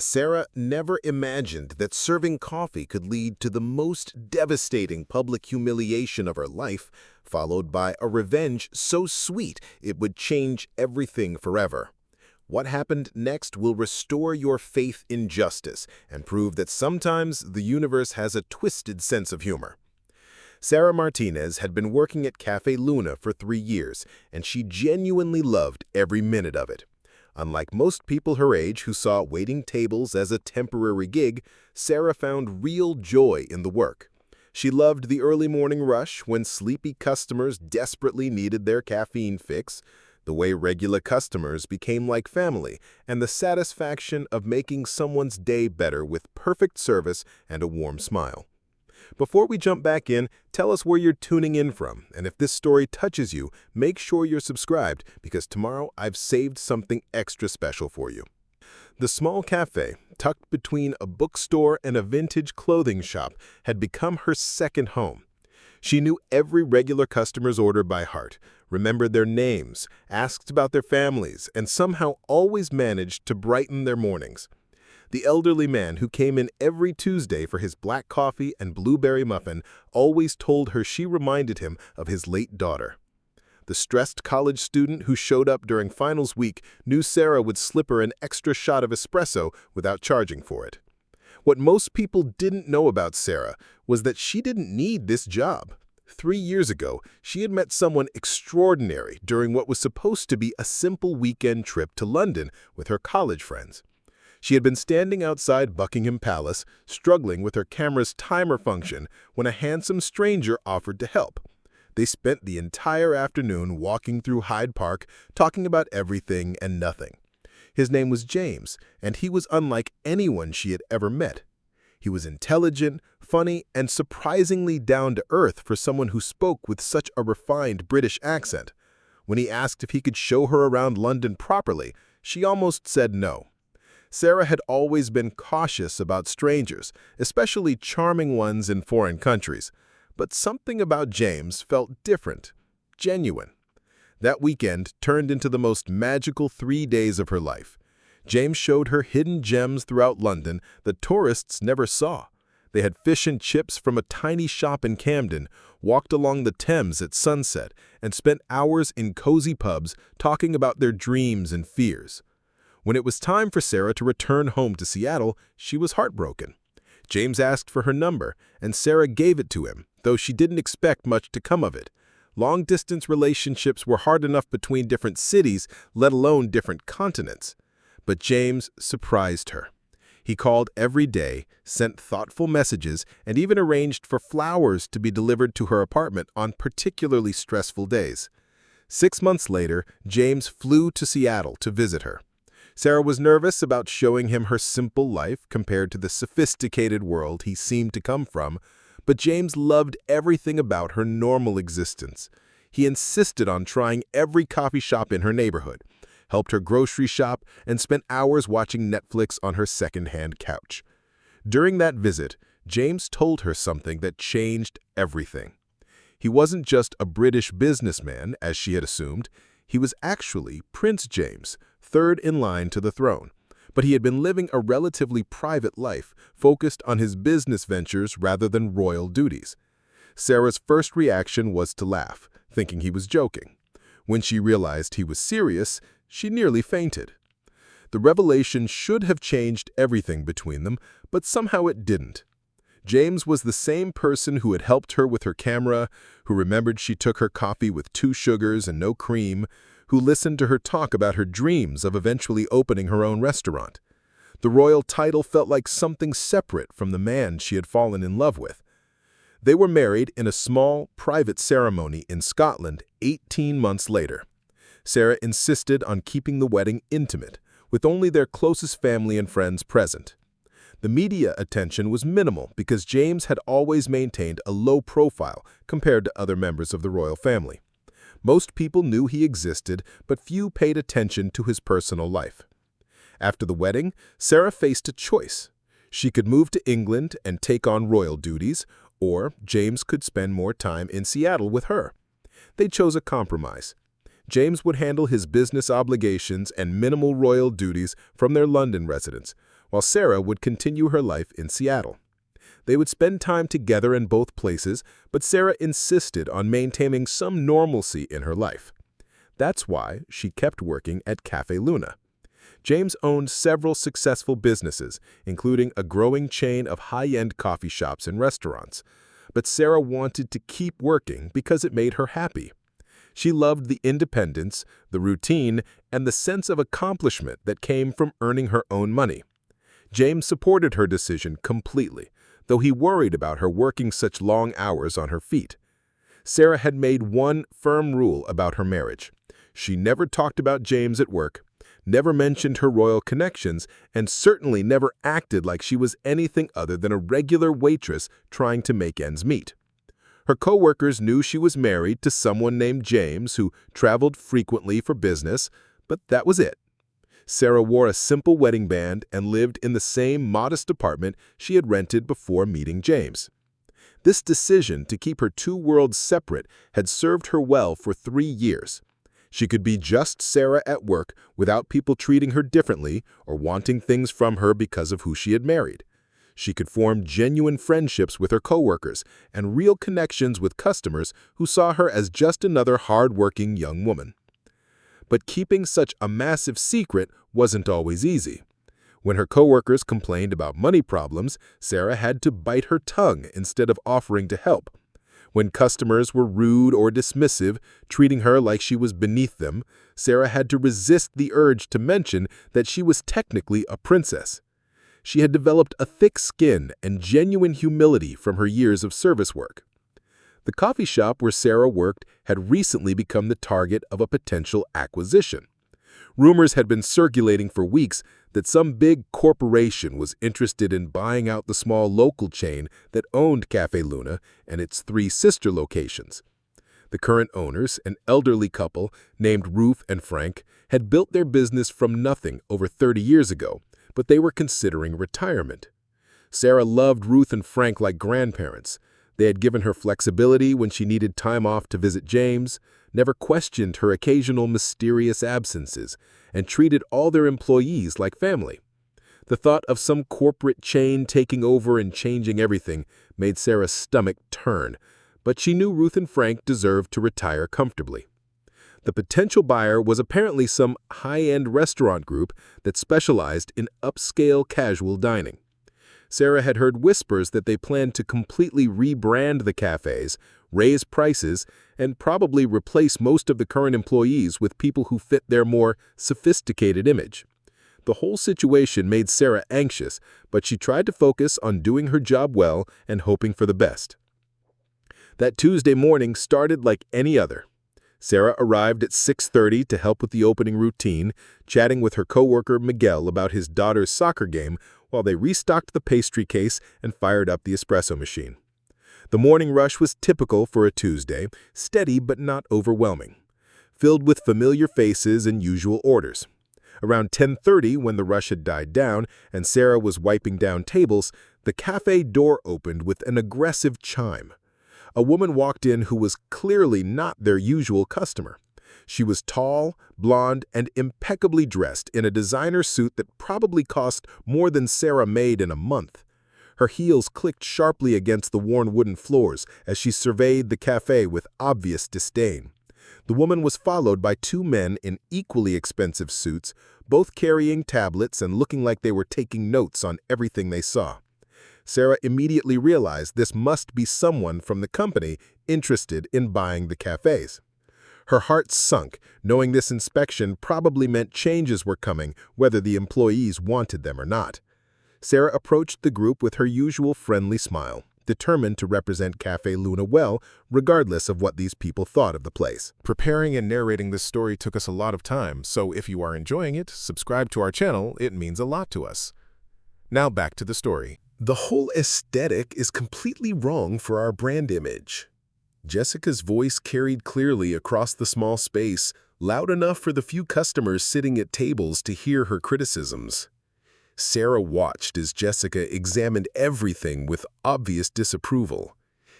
Sarah never imagined that serving coffee could lead to the most devastating public humiliation of her life, followed by a revenge so sweet it would change everything forever. What happened next will restore your faith in justice and prove that sometimes the universe has a twisted sense of humor. Sarah Martinez had been working at Café Luna for 3 years, and she genuinely loved every minute of it. Unlike most people her age who saw waiting tables as a temporary gig, Sarah found real joy in the work. She loved the early morning rush when sleepy customers desperately needed their caffeine fix, the way regular customers became like family, and the satisfaction of making someone's day better with perfect service and a warm smile. Before we jump back in, tell us where you're tuning in from, and if this story touches you, make sure you're subscribed because tomorrow I've saved something extra special for you. The small cafe, tucked between a bookstore and a vintage clothing shop, had become her second home. She knew every regular customer's order by heart, remembered their names, asked about their families, and somehow always managed to brighten their mornings. The elderly man who came in every Tuesday for his black coffee and blueberry muffin always told her she reminded him of his late daughter. The stressed college student who showed up during finals week knew Sarah would slip her an extra shot of espresso without charging for it. What most people didn't know about Sarah was that she didn't need this job. 3 years ago, she had met someone extraordinary during what was supposed to be a simple weekend trip to London with her college friends. She had been standing outside Buckingham Palace, struggling with her camera's timer function, when a handsome stranger offered to help. They spent the entire afternoon walking through Hyde Park, talking about everything and nothing. His name was James, and he was unlike anyone she had ever met. He was intelligent, funny, and surprisingly down-to-earth for someone who spoke with such a refined British accent. When he asked if he could show her around London properly, she almost said no. Sarah had always been cautious about strangers, especially charming ones in foreign countries. But something about James felt different, genuine. That weekend turned into the most magical 3 days of her life. James showed her hidden gems throughout London that tourists never saw. They had fish and chips from a tiny shop in Camden, walked along the Thames at sunset, and spent hours in cozy pubs talking about their dreams and fears. When it was time for Sarah to return home to Seattle, she was heartbroken. James asked for her number, and Sarah gave it to him, though she didn't expect much to come of it. Long-distance relationships were hard enough between different cities, let alone different continents. But James surprised her. He called every day, sent thoughtful messages, and even arranged for flowers to be delivered to her apartment on particularly stressful days. 6 months later, James flew to Seattle to visit her. Sarah was nervous about showing him her simple life compared to the sophisticated world he seemed to come from, but James loved everything about her normal existence. He insisted on trying every coffee shop in her neighborhood, helped her grocery shop, and spent hours watching Netflix on her second-hand couch. During that visit, James told her something that changed everything. He wasn't just a British businessman, as she had assumed. He was actually Prince James, third in line to the throne. But he had been living a relatively private life, focused on his business ventures rather than royal duties. Sarah's first reaction was to laugh, thinking he was joking. When she realized he was serious, she nearly fainted. The revelation should have changed everything between them, but somehow it didn't. James was the same person who had helped her with her camera, who remembered she took her coffee with 2 sugars and no cream, who listened to her talk about her dreams of eventually opening her own restaurant. The royal title felt like something separate from the man she had fallen in love with. They were married in a small, private ceremony in Scotland 18 months later. Sarah insisted on keeping the wedding intimate, with only their closest family and friends present. The media attention was minimal because James had always maintained a low profile compared to other members of the royal family. Most people knew he existed, but few paid attention to his personal life. After the wedding, Sarah faced a choice. She could move to England and take on royal duties, or James could spend more time in Seattle with her. They chose a compromise. James would handle his business obligations and minimal royal duties from their London residence, while Sarah would continue her life in Seattle. They would spend time together in both places, but Sarah insisted on maintaining some normalcy in her life. That's why she kept working at Café Luna. James owned several successful businesses, including a growing chain of high-end coffee shops and restaurants. But Sarah wanted to keep working because it made her happy. She loved the independence, the routine, and the sense of accomplishment that came from earning her own money. James supported her decision completely, though he worried about her working such long hours on her feet. Sarah had made one firm rule about her marriage. She never talked about James at work, never mentioned her royal connections, and certainly never acted like she was anything other than a regular waitress trying to make ends meet. Her co-workers knew she was married to someone named James who traveled frequently for business, but that was it. Sarah wore a simple wedding band and lived in the same modest apartment she had rented before meeting James. This decision to keep her two worlds separate had served her well for 3 years. She could be just Sarah at work without people treating her differently or wanting things from her because of who she had married. She could form genuine friendships with her coworkers and real connections with customers who saw her as just another hard-working young woman. But keeping such a massive secret wasn't always easy. When her coworkers complained about money problems, Sarah had to bite her tongue instead of offering to help. When customers were rude or dismissive, treating her like she was beneath them, Sarah had to resist the urge to mention that she was technically a princess. She had developed a thick skin and genuine humility from her years of service work. The coffee shop where Sarah worked had recently become the target of a potential acquisition. Rumors had been circulating for weeks that some big corporation was interested in buying out the small local chain that owned Café Luna and its 3 sister locations. The current owners, an elderly couple named Ruth and Frank, had built their business from nothing over 30 years ago, but they were considering retirement. Sarah loved Ruth and Frank like grandparents. They had given her flexibility when she needed time off to visit James, never questioned her occasional mysterious absences, and treated all their employees like family. The thought of some corporate chain taking over and changing everything made Sarah's stomach turn, but she knew Ruth and Frank deserved to retire comfortably. The potential buyer was apparently some high-end restaurant group that specialized in upscale casual dining. Sarah had heard whispers that they planned to completely rebrand the cafes, raise prices, and probably replace most of the current employees with people who fit their more sophisticated image. The whole situation made Sarah anxious, but she tried to focus on doing her job well and hoping for the best. That Tuesday morning started like any other. Sarah arrived at 6:30 to help with the opening routine, chatting with her coworker Miguel about his daughter's soccer game while they restocked the pastry case and fired up the espresso machine. The morning rush was typical for a Tuesday, steady but not overwhelming, filled with familiar faces and usual orders. Around 10:30, when the rush had died down and Sarah was wiping down tables, the cafe door opened with an aggressive chime. A woman walked in who was clearly not their usual customer. She was tall, blonde, and impeccably dressed in a designer suit that probably cost more than Sarah made in a month. Her heels clicked sharply against the worn wooden floors as she surveyed the cafe with obvious disdain. The woman was followed by 2 men in equally expensive suits, both carrying tablets and looking like they were taking notes on everything they saw. Sarah immediately realized this must be someone from the company interested in buying the cafes. Her heart sunk, knowing this inspection probably meant changes were coming, whether the employees wanted them or not. Sarah approached the group with her usual friendly smile, determined to represent Café Luna well, regardless of what these people thought of the place. Preparing and narrating this story took us a lot of time, so if you are enjoying it, subscribe to our channel. It means a lot to us. Now back to the story. The whole aesthetic is completely wrong for our brand image. Jessica's voice carried clearly across the small space, loud enough for the few customers sitting at tables to hear her criticisms. Sarah watched as Jessica examined everything with obvious disapproval.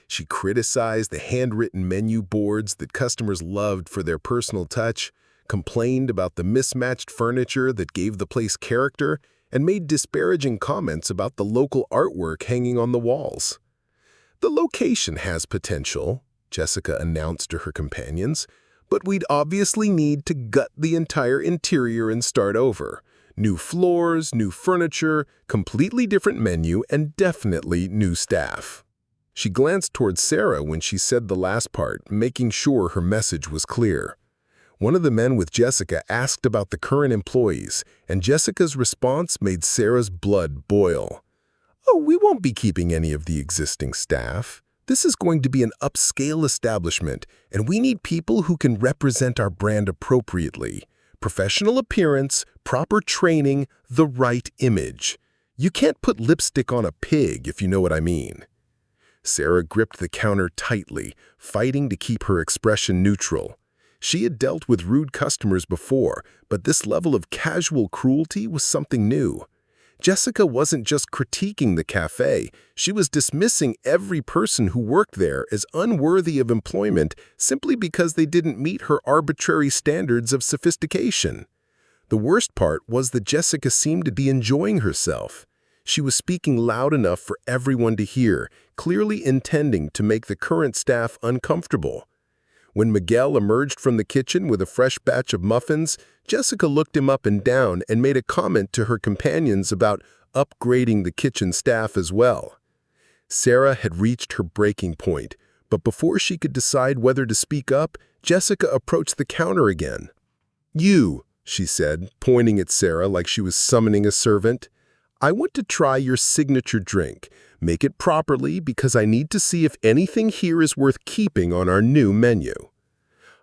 She criticized the handwritten menu boards that customers loved for their personal touch, complained about the mismatched furniture that gave the place character, and made disparaging comments about the local artwork hanging on the walls. "The location has potential," Jessica announced to her companions, "but we'd obviously need to gut the entire interior and start over. New floors, new furniture, completely different menu, and definitely new staff." She glanced towards Sarah when she said the last part, making sure her message was clear. One of the men with Jessica asked about the current employees, and Jessica's response made Sarah's blood boil. "Oh, we won't be keeping any of the existing staff. This is going to be an upscale establishment, and we need people who can represent our brand appropriately. Professional appearance, proper training, the right image. You can't put lipstick on a pig, if you know what I mean." Sarah gripped the counter tightly, fighting to keep her expression neutral. She had dealt with rude customers before, but this level of casual cruelty was something new. Jessica wasn't just critiquing the cafe, she was dismissing every person who worked there as unworthy of employment simply because they didn't meet her arbitrary standards of sophistication. The worst part was that Jessica seemed to be enjoying herself. She was speaking loud enough for everyone to hear, clearly intending to make the current staff uncomfortable. When Miguel emerged from the kitchen with a fresh batch of muffins, Jessica looked him up and down and made a comment to her companions about upgrading the kitchen staff as well. Sarah had reached her breaking point, but before she could decide whether to speak up, Jessica approached the counter again. "You," she said, pointing at Sarah like she was summoning a servant, "I want to try your signature drink. Make it properly because I need to see if anything here is worth keeping on our new menu.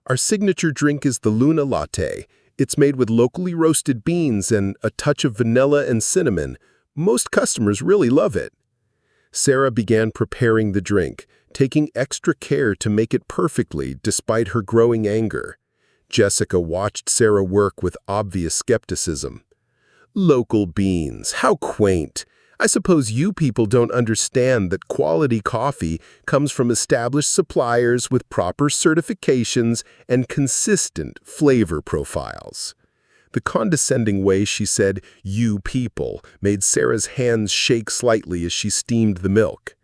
Our signature drink is the Luna Latte. It's made with locally roasted beans and a touch of vanilla and cinnamon. Most customers really love it." Sarah began preparing the drink, taking extra care to make it perfectly despite her growing anger. Jessica watched Sarah work with obvious skepticism. "Local beans, how quaint. I suppose you people don't understand that quality coffee comes from established suppliers with proper certifications and consistent flavor profiles." The condescending way she said, "you people," made Sarah's hands shake slightly as she steamed the milk.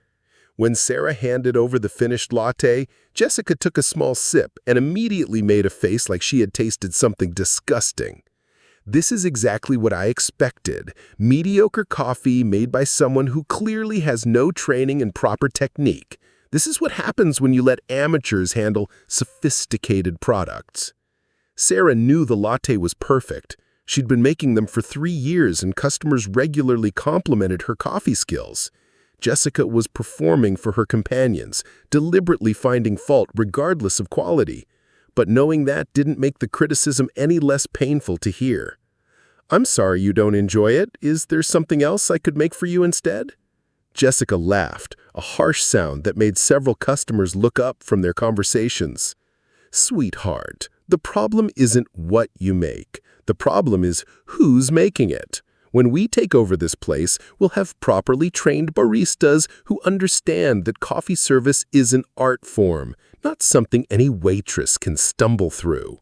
When Sarah handed over the finished latte, Jessica took a small sip and immediately made a face like she had tasted something disgusting. "This is exactly what I expected. Mediocre coffee made by someone who clearly has no training and proper technique. This is what happens when you let amateurs handle sophisticated products." Sarah knew the latte was perfect. She'd been making them for 3 years and customers regularly complimented her coffee skills. Jessica was performing for her companions, deliberately finding fault regardless of quality. But knowing that didn't make the criticism any less painful to hear. "I'm sorry you don't enjoy it. Is there something else I could make for you instead?" Jessica laughed, a harsh sound that made several customers look up from their conversations. "Sweetheart, the problem isn't what you make. The problem is who's making it. When we take over this place, we'll have properly trained baristas who understand that coffee service is an art form, not something any waitress can stumble through."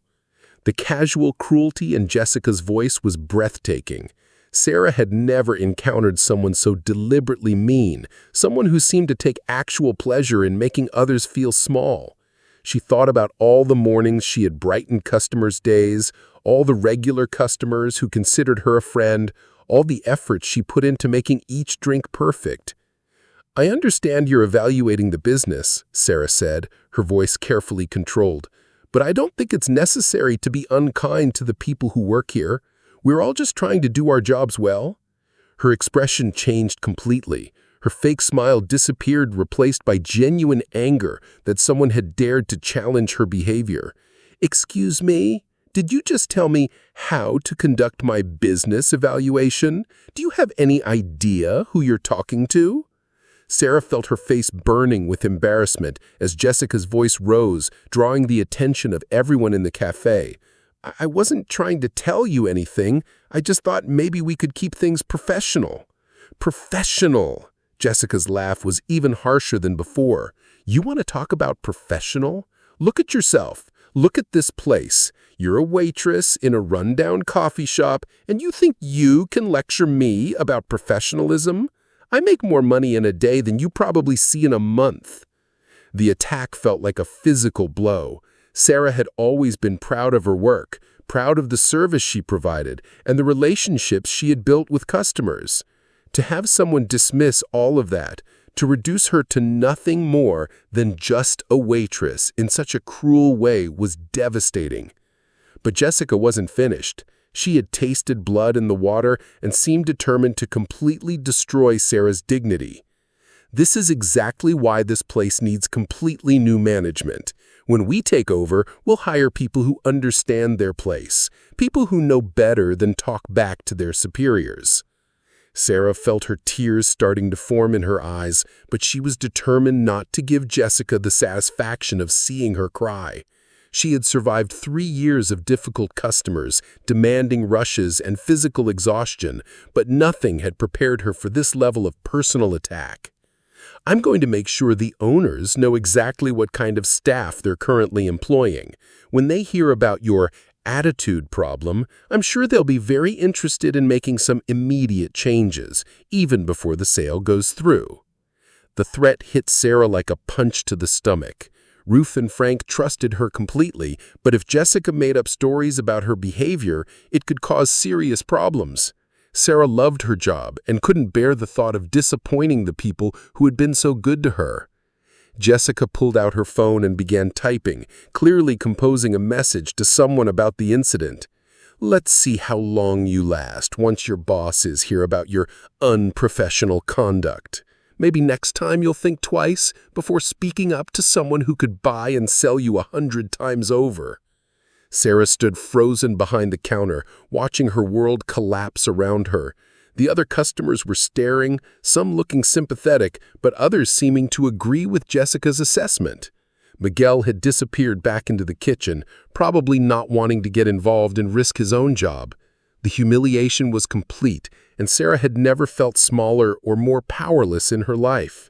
The casual cruelty in Jessica's voice was breathtaking. Sarah had never encountered someone so deliberately mean, someone who seemed to take actual pleasure in making others feel small. She thought about all the mornings she had brightened customers' days, all the regular customers who considered her a friend, all the effort she put into making each drink perfect. "I understand you're evaluating the business," Sarah said, her voice carefully controlled, "but I don't think it's necessary to be unkind to the people who work here. We're all just trying to do our jobs well." Her expression changed completely. Her fake smile disappeared, replaced by genuine anger that someone had dared to challenge her behavior. "Excuse me? Did you just tell me how to conduct my business evaluation? Do you have any idea who you're talking to?" Sarah felt her face burning with embarrassment as Jessica's voice rose, drawing the attention of everyone in the cafe. I wasn't trying to tell you anything. I just thought maybe we could keep things professional." "Professional!" Jessica's laugh was even harsher than before. "You want to talk about professional? Look at yourself. Look at this place. You're a waitress in a rundown coffee shop, and you think you can lecture me about professionalism? I make more money in a day than you probably see in a month." The attack felt like a physical blow. Sarah had always been proud of her work, proud of the service she provided, and the relationships she had built with customers. To have someone dismiss all of that, to reduce her to nothing more than just a waitress in such a cruel way was devastating. But Jessica wasn't finished. She had tasted blood in the water and seemed determined to completely destroy Sarah's dignity. This is exactly why this place needs completely new management. When we take over, we'll hire people who understand their place, people who know better than talk back to their superiors. Sarah felt her tears starting to form in her eyes, but she was determined not to give Jessica the satisfaction of seeing her cry. She had survived 3 years of difficult customers, demanding rushes and physical exhaustion, but nothing had prepared her for this level of personal attack. "I'm going to make sure the owners know exactly what kind of staff they're currently employing. When they hear about your attitude problem, I'm sure they'll be very interested in making some immediate changes, even before the sale goes through." The threat hit Sarah like a punch to the stomach. Ruth and Frank trusted her completely, but if Jessica made up stories about her behavior, it could cause serious problems. Sarah loved her job and couldn't bear the thought of disappointing the people who had been so good to her. Jessica pulled out her phone and began typing, clearly composing a message to someone about the incident. "Let's see how long you last once your boss is here about your unprofessional conduct. Maybe next time you'll think twice before speaking up to someone who could buy and sell you 100 times over." Sarah stood frozen behind the counter, watching her world collapse around her. The other customers were staring, some looking sympathetic, but others seeming to agree with Jessica's assessment. Miguel had disappeared back into the kitchen, probably not wanting to get involved and risk his own job. The humiliation was complete, and Sarah had never felt smaller or more powerless in her life.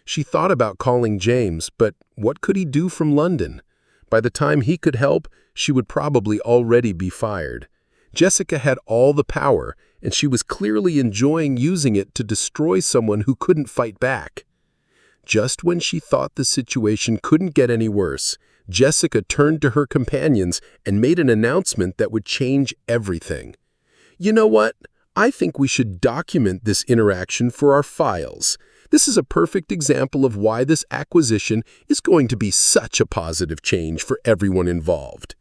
She thought about calling James, but what could he do from London? By the time he could help, she would probably already be fired. Jessica had all the power, and she was clearly enjoying using it to destroy someone who couldn't fight back. Just when she thought the situation couldn't get any worse, Jessica turned to her companions and made an announcement that would change everything. "You know what? I think we should document this interaction for our files. This is a perfect example of why this acquisition is going to be such a positive change for everyone involved."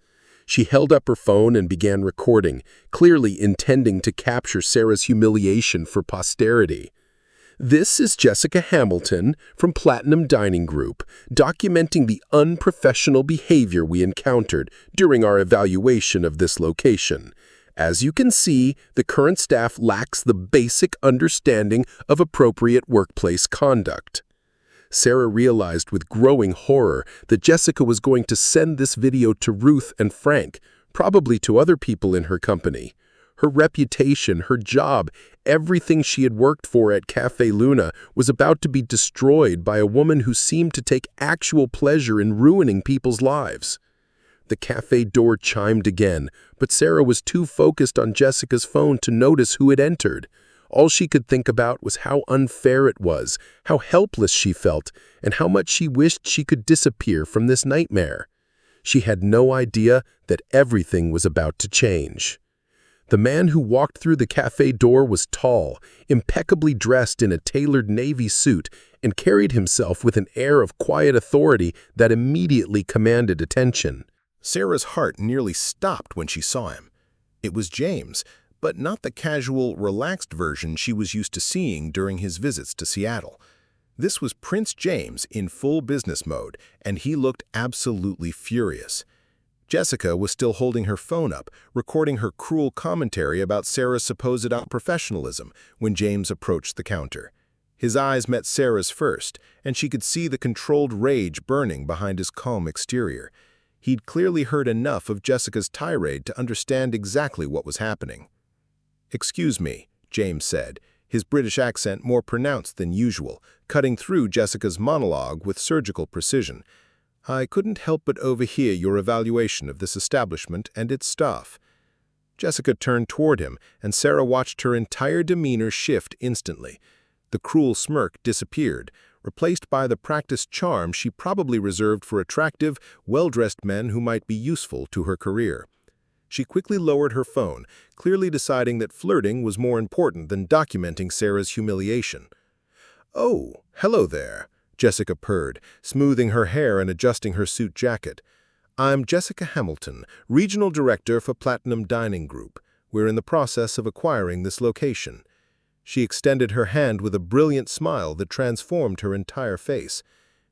She held up her phone and began recording, clearly intending to capture Sarah's humiliation for posterity. "This is Jessica Hamilton from Platinum Dining Group, documenting the unprofessional behavior we encountered during our evaluation of this location. As you can see, the current staff lacks the basic understanding of appropriate workplace conduct." Sarah realized with growing horror that Jessica was going to send this video to Ruth and Frank, probably to other people in her company. Her reputation, her job, everything she had worked for at Café Luna was about to be destroyed by a woman who seemed to take actual pleasure in ruining people's lives. The cafe door chimed again, but Sarah was too focused on Jessica's phone to notice who had entered. All she could think about was how unfair it was, how helpless she felt, and how much she wished she could disappear from this nightmare. She had no idea that everything was about to change. The man who walked through the cafe door was tall, impeccably dressed in a tailored navy suit, and carried himself with an air of quiet authority that immediately commanded attention. Sarah's heart nearly stopped when she saw him. It was James, but not the casual, relaxed version she was used to seeing during his visits to Seattle. This was Prince James in full business mode, and he looked absolutely furious. Jessica was still holding her phone up, recording her cruel commentary about Sarah's supposed unprofessionalism when James approached the counter. His eyes met Sarah's first, and she could see the controlled rage burning behind his calm exterior. He'd clearly heard enough of Jessica's tirade to understand exactly what was happening. "Excuse me," James said, his British accent more pronounced than usual, cutting through Jessica's monologue with surgical precision. I couldn't help but overhear your evaluation of this establishment and its staff. Jessica turned toward him, and Sarah watched her entire demeanor shift instantly. The cruel smirk disappeared, replaced by the practiced charm she probably reserved for attractive, well-dressed men who might be useful to her career. She quickly lowered her phone, clearly deciding that flirting was more important than documenting Sarah's humiliation. "Oh, hello there," Jessica purred, smoothing her hair and adjusting her suit jacket. "I'm Jessica Hamilton, Regional Director for Platinum Dining Group. We're in the process of acquiring this location." She extended her hand with a brilliant smile that transformed her entire face.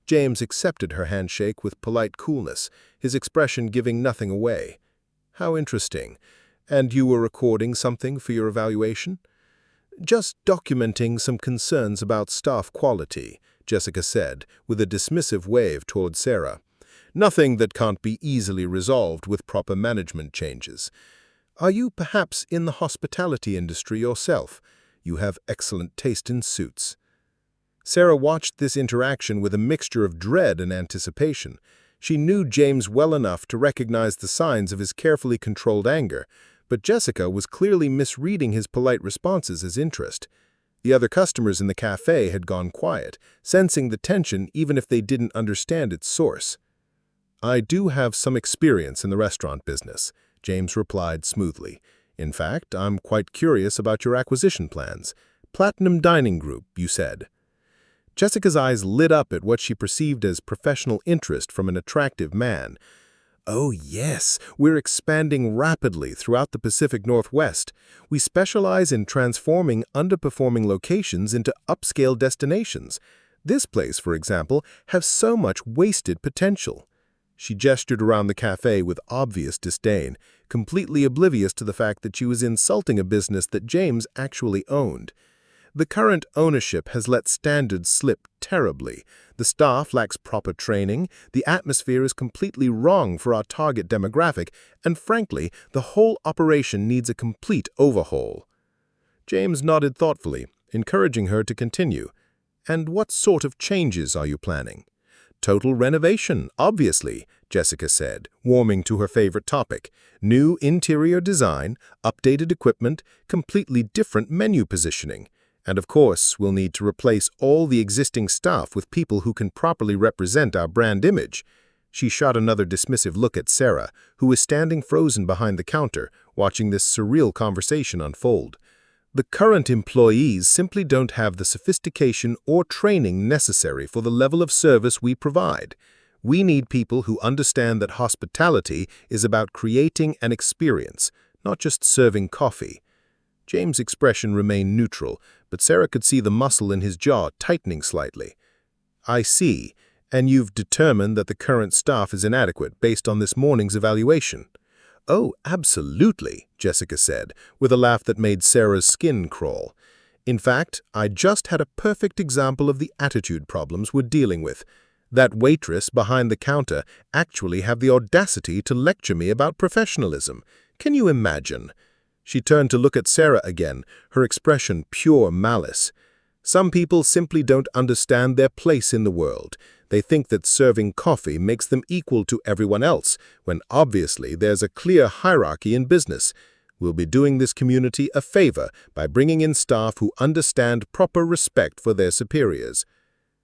James accepted her handshake with polite coolness, his expression giving nothing away. "How interesting. And you were recording something for your evaluation?" "Just documenting some concerns about staff quality," Jessica said, with a dismissive wave toward Sarah. "Nothing that can't be easily resolved with proper management changes. Are you perhaps in the hospitality industry yourself? You have excellent taste in suits." Sarah watched this interaction with a mixture of dread and anticipation. She knew James well enough to recognize the signs of his carefully controlled anger, but Jessica was clearly misreading his polite responses as interest. The other customers in the cafe had gone quiet, sensing the tension even if they didn't understand its source. "I do have some experience in the restaurant business," James replied smoothly. "In fact, I'm quite curious about your acquisition plans. Platinum Dining Group, you said." Jessica's eyes lit up at what she perceived as professional interest from an attractive man. "Oh yes, we're expanding rapidly throughout the Pacific Northwest. We specialize in transforming underperforming locations into upscale destinations. This place, for example, has so much wasted potential." She gestured around the cafe with obvious disdain, completely oblivious to the fact that she was insulting a business that James actually owned. "The current ownership has let standards slip terribly. The staff lacks proper training, the atmosphere is completely wrong for our target demographic, and frankly, the whole operation needs a complete overhaul." James nodded thoughtfully, encouraging her to continue. "And what sort of changes are you planning?" "Total renovation, obviously," Jessica said, warming to her favorite topic. "New interior design, updated equipment, completely different menu positioning. And of course, we'll need to replace all the existing staff with people who can properly represent our brand image." She shot another dismissive look at Sarah, who was standing frozen behind the counter, watching this surreal conversation unfold. "The current employees simply don't have the sophistication or training necessary for the level of service we provide. We need people who understand that hospitality is about creating an experience, not just serving coffee." James' expression remained neutral, but Sarah could see the muscle in his jaw tightening slightly. "I see. And you've determined that the current staff is inadequate based on this morning's evaluation?" "Oh, absolutely," Jessica said, with a laugh that made Sarah's skin crawl. "In fact, I just had a perfect example of the attitude problems we're dealing with. That waitress behind the counter actually had the audacity to lecture me about professionalism. Can you imagine?" She turned to look at Sarah again, her expression pure malice. "Some people simply don't understand their place in the world. They think that serving coffee makes them equal to everyone else, when obviously there's a clear hierarchy in business. We'll be doing this community a favor by bringing in staff who understand proper respect for their superiors."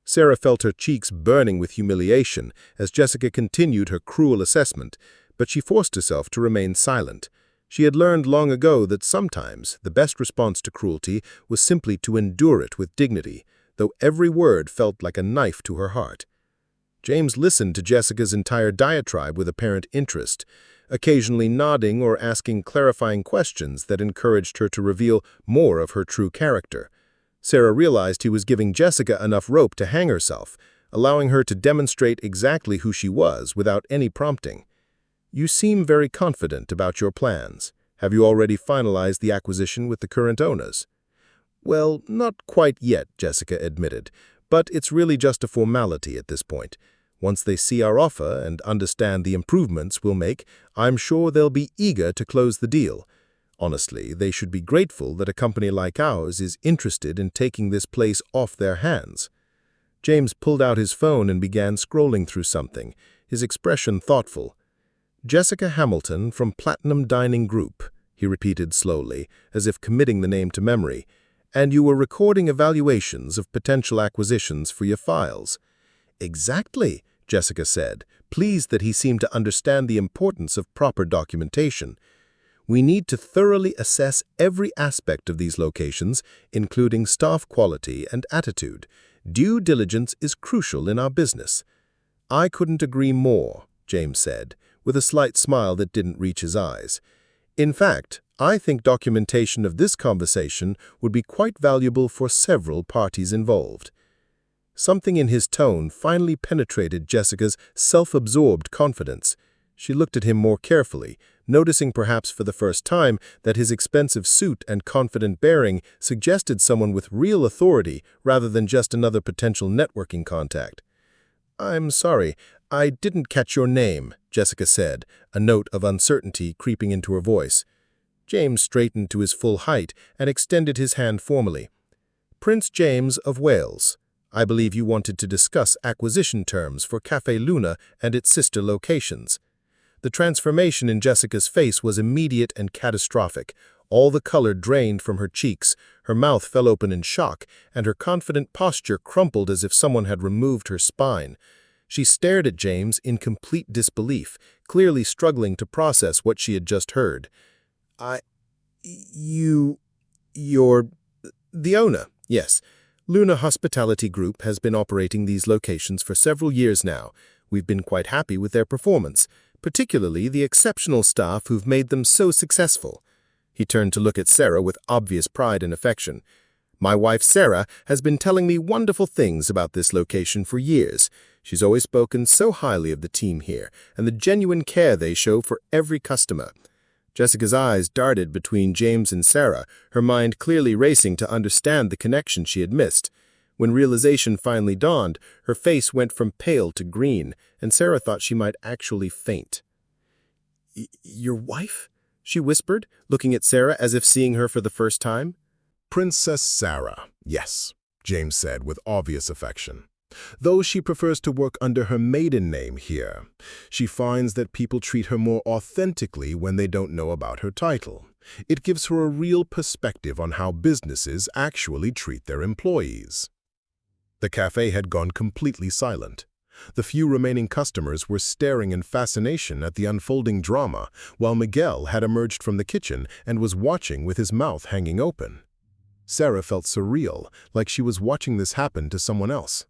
Sarah felt her cheeks burning with humiliation as Jessica continued her cruel assessment, but she forced herself to remain silent. She had learned long ago that sometimes the best response to cruelty was simply to endure it with dignity, though every word felt like a knife to her heart. James listened to Jessica's entire diatribe with apparent interest, occasionally nodding or asking clarifying questions that encouraged her to reveal more of her true character. Sarah realized he was giving Jessica enough rope to hang herself, allowing her to demonstrate exactly who she was without any prompting. "You seem very confident about your plans. Have you already finalized the acquisition with the current owners?" "Well, not quite yet," Jessica admitted, "but it's really just a formality at this point. Once they see our offer and understand the improvements we'll make, I'm sure they'll be eager to close the deal. Honestly, they should be grateful that a company like ours is interested in taking this place off their hands." James pulled out his phone and began scrolling through something, his expression thoughtful. "Jessica Hamilton from Platinum Dining Group," he repeated slowly, as if committing the name to memory. "And you were recording evaluations of potential acquisitions for your files." "Exactly," Jessica said, pleased that he seemed to understand the importance of proper documentation. "We need to thoroughly assess every aspect of these locations, including staff quality and attitude. Due diligence is crucial in our business." "I couldn't agree more," James said, with a slight smile that didn't reach his eyes. "In fact, I think documentation of this conversation would be quite valuable for several parties involved." Something in his tone finally penetrated Jessica's self-absorbed confidence. She looked at him more carefully, noticing perhaps for the first time that his expensive suit and confident bearing suggested someone with real authority rather than just another potential networking contact. "I'm sorry, I didn't catch your name," Jessica said, a note of uncertainty creeping into her voice. James straightened to his full height and extended his hand formally. "Prince James of Wales. I believe you wanted to discuss acquisition terms for Café Luna and its sister locations." The transformation in Jessica's face was immediate and catastrophic. All the color drained from her cheeks, her mouth fell open in shock, and her confident posture crumpled as if someone had removed her spine. She stared at James in complete disbelief, clearly struggling to process what she had just heard. You're the owner, yes. Luna Hospitality Group has been operating these locations for several years now. We've been quite happy with their performance, particularly the exceptional staff who've made them so successful." He turned to look at Sarah with obvious pride and affection. "My wife Sarah has been telling me wonderful things about this location for years. She's always spoken so highly of the team here and the genuine care they show for every customer." Jessica's eyes darted between James and Sarah, her mind clearly racing to understand the connection she had missed. When realization finally dawned, her face went from pale to green, and Sarah thought she might actually faint. "Your wife?" she whispered, looking at Sarah as if seeing her for the first time. "Princess Sarah, yes," James said with obvious affection. "Though she prefers to work under her maiden name here, she finds that people treat her more authentically when they don't know about her title. It gives her a real perspective on how businesses actually treat their employees." The cafe had gone completely silent. The few remaining customers were staring in fascination at the unfolding drama, while Miguel had emerged from the kitchen and was watching with his mouth hanging open. Sarah felt surreal, like she was watching this happen to someone else.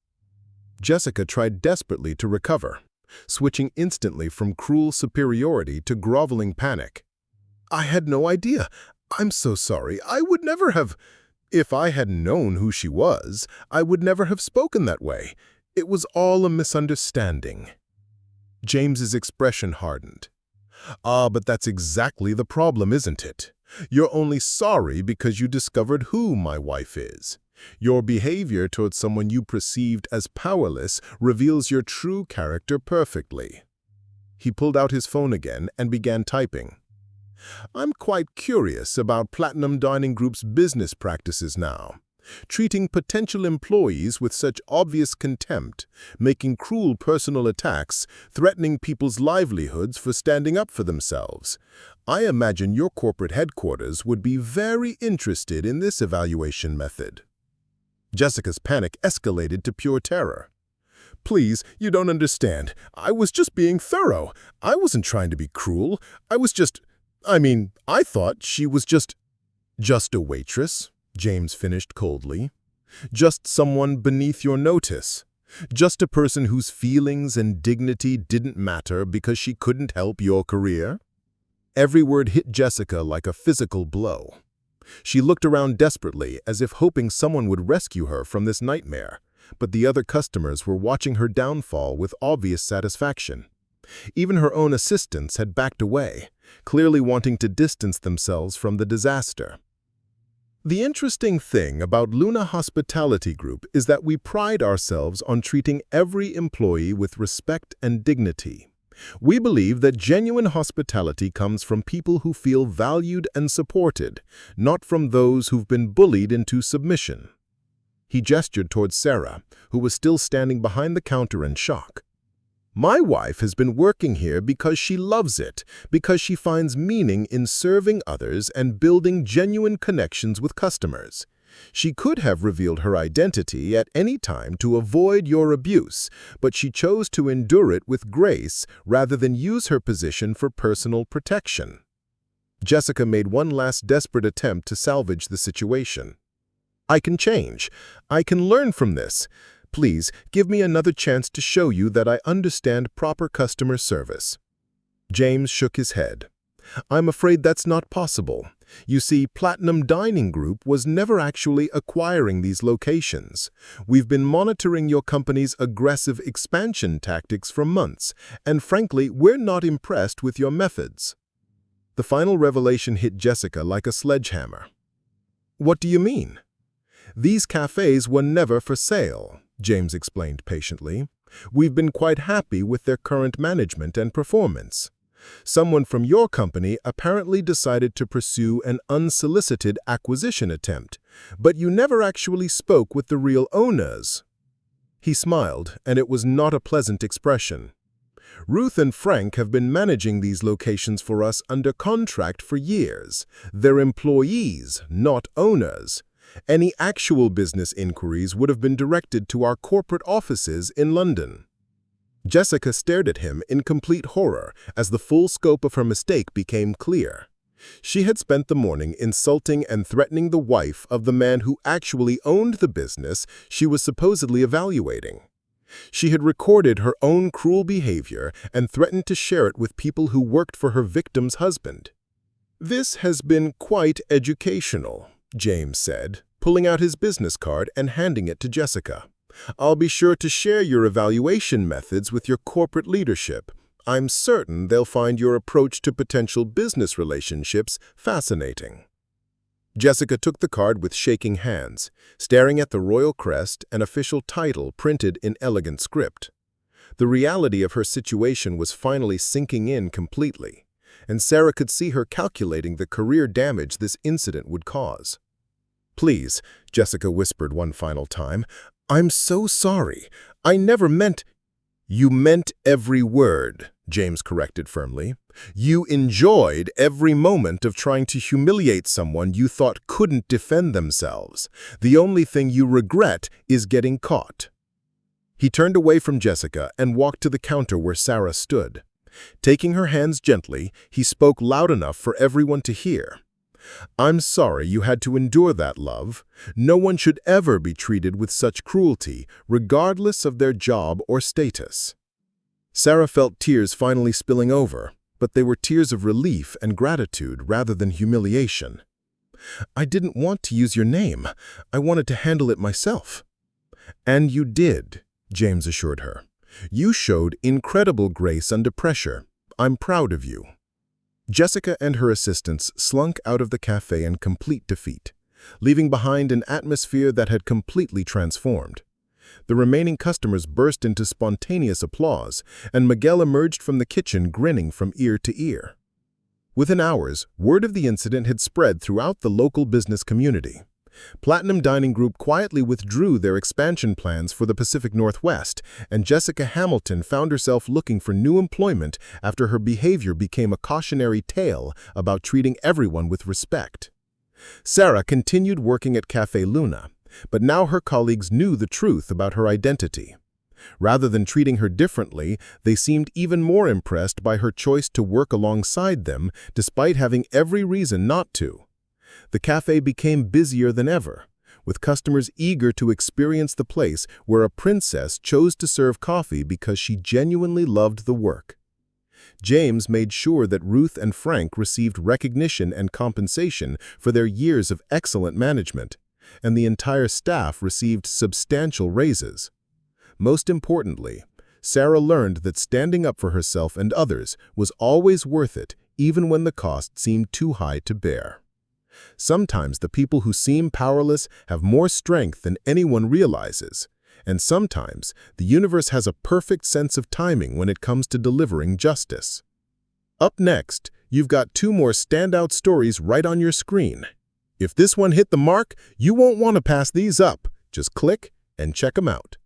Jessica tried desperately to recover, switching instantly from cruel superiority to groveling panic. "I had no idea. I'm so sorry. I would never have... If I had known who she was, I would never have spoken that way. It was all a misunderstanding." James's expression hardened. But that's exactly the problem, isn't it? You're only sorry because you discovered who my wife is. Your behavior towards someone you perceived as powerless reveals your true character perfectly." He pulled out his phone again and began typing. "I'm quite curious about Platinum Dining Group's business practices now. Treating potential employees with such obvious contempt, making cruel personal attacks, threatening people's livelihoods for standing up for themselves. I imagine your corporate headquarters would be very interested in this evaluation method." Jessica's panic escalated to pure terror. "Please, you don't understand. I was just being thorough. I wasn't trying to be cruel. I thought she was just a waitress," James finished coldly. "Just someone beneath your notice. Just a person whose feelings and dignity didn't matter because she couldn't help your career." Every word hit Jessica like a physical blow. She looked around desperately, as if hoping someone would rescue her from this nightmare, but the other customers were watching her downfall with obvious satisfaction. Even her own assistants had backed away, clearly wanting to distance themselves from the disaster. The interesting thing about Luna Hospitality Group is that we pride ourselves on treating every employee with respect and dignity. We believe that genuine hospitality comes from people who feel valued and supported, not from those who've been bullied into submission." He gestured towards Sarah, who was still standing behind the counter in shock. My wife has been working here because she loves it, because she finds meaning in serving others and building genuine connections with customers. She could have revealed her identity at any time to avoid your abuse, but she chose to endure it with grace rather than use her position for personal protection. Jessica made one last desperate attempt to salvage the situation. I can change. I can learn from this. Please, give me another chance to show you that I understand proper customer service. James shook his head. I'm afraid that's not possible. You see, Platinum Dining Group was never actually acquiring these locations. We've been monitoring your company's aggressive expansion tactics for months, and frankly, we're not impressed with your methods. The final revelation hit Jessica like a sledgehammer. What do you mean? These cafes were never for sale, James explained patiently. We've been quite happy with their current management and performance. Someone from your company apparently decided to pursue an unsolicited acquisition attempt, but you never actually spoke with the real owners. He smiled, and it was not a pleasant expression. Ruth and Frank have been managing these locations for us under contract for years. They're employees, not owners. Any actual business inquiries would have been directed to our corporate offices in London. Jessica stared at him in complete horror as the full scope of her mistake became clear. She had spent the morning insulting and threatening the wife of the man who actually owned the business she was supposedly evaluating. She had recorded her own cruel behavior and threatened to share it with people who worked for her victim's husband. This has been quite educational, James said, pulling out his business card and handing it to Jessica. I'll be sure to share your evaluation methods with your corporate leadership. I'm certain they'll find your approach to potential business relationships fascinating. Jessica took the card with shaking hands, staring at the royal crest and official title printed in elegant script. The reality of her situation was finally sinking in completely, and Sarah could see her calculating the career damage this incident would cause. Please, Jessica whispered one final time, I'm so sorry. I never meant— You meant every word, James corrected firmly. You enjoyed every moment of trying to humiliate someone you thought couldn't defend themselves. The only thing you regret is getting caught. He turned away from Jessica and walked to the counter where Sarah stood. Taking her hands gently, he spoke loud enough for everyone to hear. I'm sorry you had to endure that, love. No one should ever be treated with such cruelty, regardless of their job or status. Sarah felt tears finally spilling over, but they were tears of relief and gratitude rather than humiliation. I didn't want to use your name. I wanted to handle it myself. And you did, James assured her. You showed incredible grace under pressure. I'm proud of you. Jessica and her assistants slunk out of the cafe in complete defeat, leaving behind an atmosphere that had completely transformed. The remaining customers burst into spontaneous applause, and Miguel emerged from the kitchen grinning from ear to ear. Within hours, word of the incident had spread throughout the local business community. Platinum Dining Group quietly withdrew their expansion plans for the Pacific Northwest, and Jessica Hamilton found herself looking for new employment after her behavior became a cautionary tale about treating everyone with respect. Sarah continued working at Café Luna, but now her colleagues knew the truth about her identity. Rather than treating her differently, they seemed even more impressed by her choice to work alongside them despite having every reason not to. The cafe became busier than ever, with customers eager to experience the place where a princess chose to serve coffee because she genuinely loved the work. James made sure that Ruth and Frank received recognition and compensation for their years of excellent management, and the entire staff received substantial raises. Most importantly, Sarah learned that standing up for herself and others was always worth it, even when the cost seemed too high to bear. Sometimes the people who seem powerless have more strength than anyone realizes, and sometimes the universe has a perfect sense of timing when it comes to delivering justice. Up next, you've got two more standout stories right on your screen. If this one hit the mark, you won't want to pass these up. Just click and check them out.